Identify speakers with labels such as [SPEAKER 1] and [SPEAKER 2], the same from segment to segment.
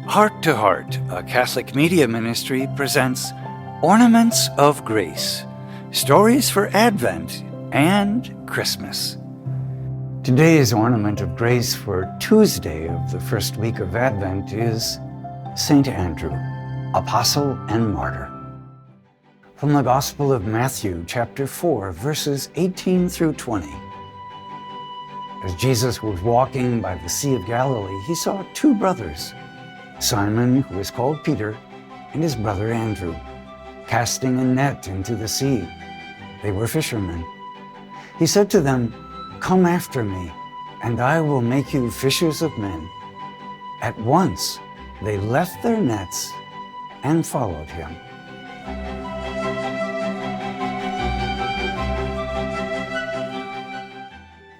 [SPEAKER 1] Heart to Heart, a Catholic media ministry, presents Ornaments of Grace, stories for Advent and Christmas. Today's ornament of grace for Tuesday of the first week of Advent is Saint Andrew, Apostle and Martyr. From the Gospel of Matthew, chapter 4, verses 18 through 20. As Jesus was walking by the Sea of Galilee, he saw two brothers, Simon, who is called Peter, and his brother Andrew, casting a net into the sea. They were fishermen. He said to them, "Come after me, and I will make you fishers of men." At once they left their nets and followed him.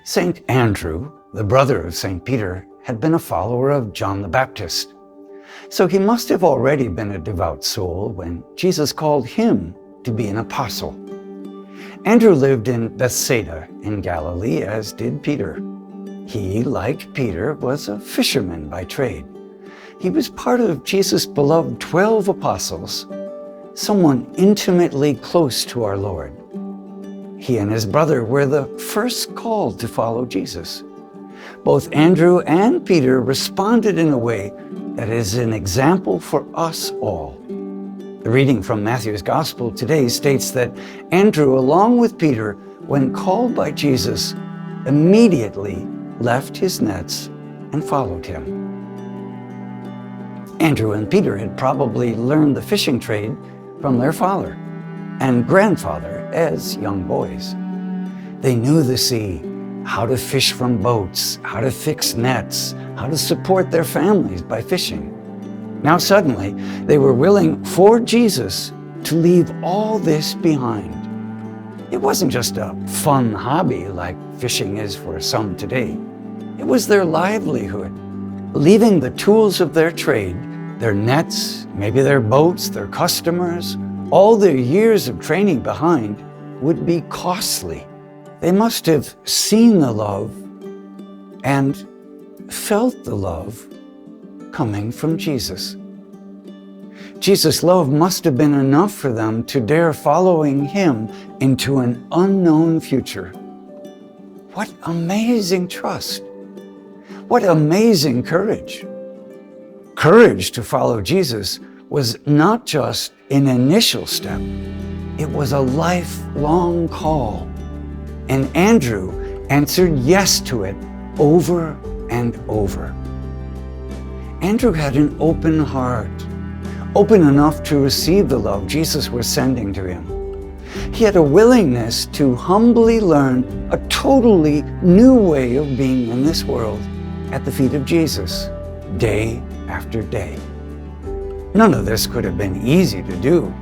[SPEAKER 1] Saint Andrew, the brother of Saint Peter, had been a follower of John the Baptist. So he must have already been a devout soul when Jesus called him to be an apostle. Andrew lived in Bethsaida in Galilee, as did Peter. He, like Peter, was a fisherman by trade. He was part of Jesus' beloved 12 apostles, someone intimately close to our Lord. He and his brother were the first called to follow Jesus. Both Andrew and Peter responded in a way that is an example for us all. The reading from Matthew's Gospel today states that Andrew, along with Peter, when called by Jesus, immediately left his nets and followed him. Andrew and Peter had probably learned the fishing trade from their father and grandfather as young boys. They knew the sea, how to fish from boats, how to fix nets, how to support their families by fishing. Now suddenly, they were willing for Jesus to leave all this behind. It wasn't just a fun hobby like fishing is for some today. It was their livelihood. Leaving the tools of their trade, their nets, maybe their boats, their customers, all their years of training behind, would be costly. They must have seen the love and felt the love coming from Jesus. Jesus' love must have been enough for them to dare following him into an unknown future. What amazing trust! What amazing courage! Courage to follow Jesus was not just an initial step, it was a lifelong call. And Andrew answered yes to it over and over. Andrew had an open heart, open enough to receive the love Jesus was sending to him. He had a willingness to humbly learn a totally new way of being in this world at the feet of Jesus, day after day. None of this could have been easy to do,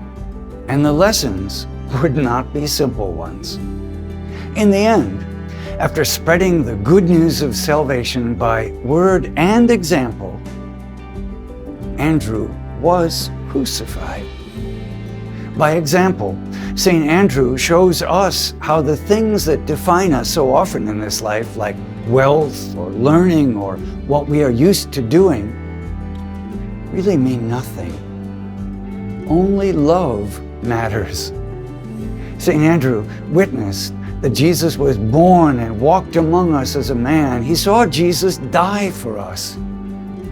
[SPEAKER 1] and the lessons would not be simple ones. In the end, after spreading the good news of salvation by word and example, Andrew was crucified. By example, St. Andrew shows us how the things that define us so often in this life, like wealth or learning or what we are used to doing, really mean nothing. Only love matters. St. Andrew witnessed that Jesus was born and walked among us as a man. He saw Jesus die for us.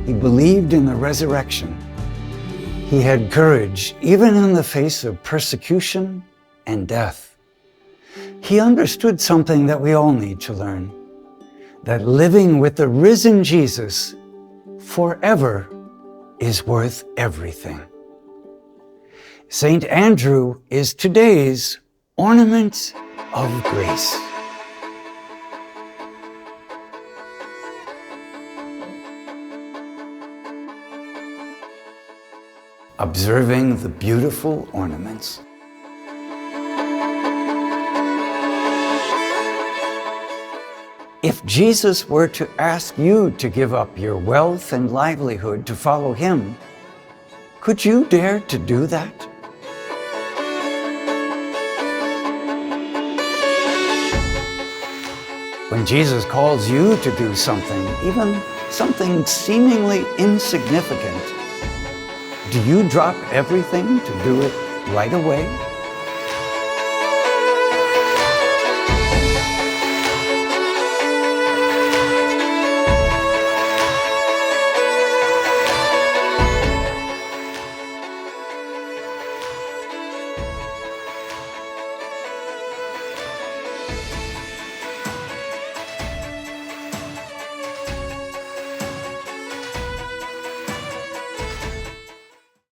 [SPEAKER 1] He believed in the resurrection. He had courage even in the face of persecution and death. He understood something that we all need to learn, that living with the risen Jesus forever is worth everything. Saint Andrew is today's ornament of grace. Observing the beautiful ornaments. If Jesus were to ask you to give up your wealth and livelihood to follow him, could you dare to do that? When Jesus calls you to do something, even something seemingly insignificant, Do you drop everything to do it right away?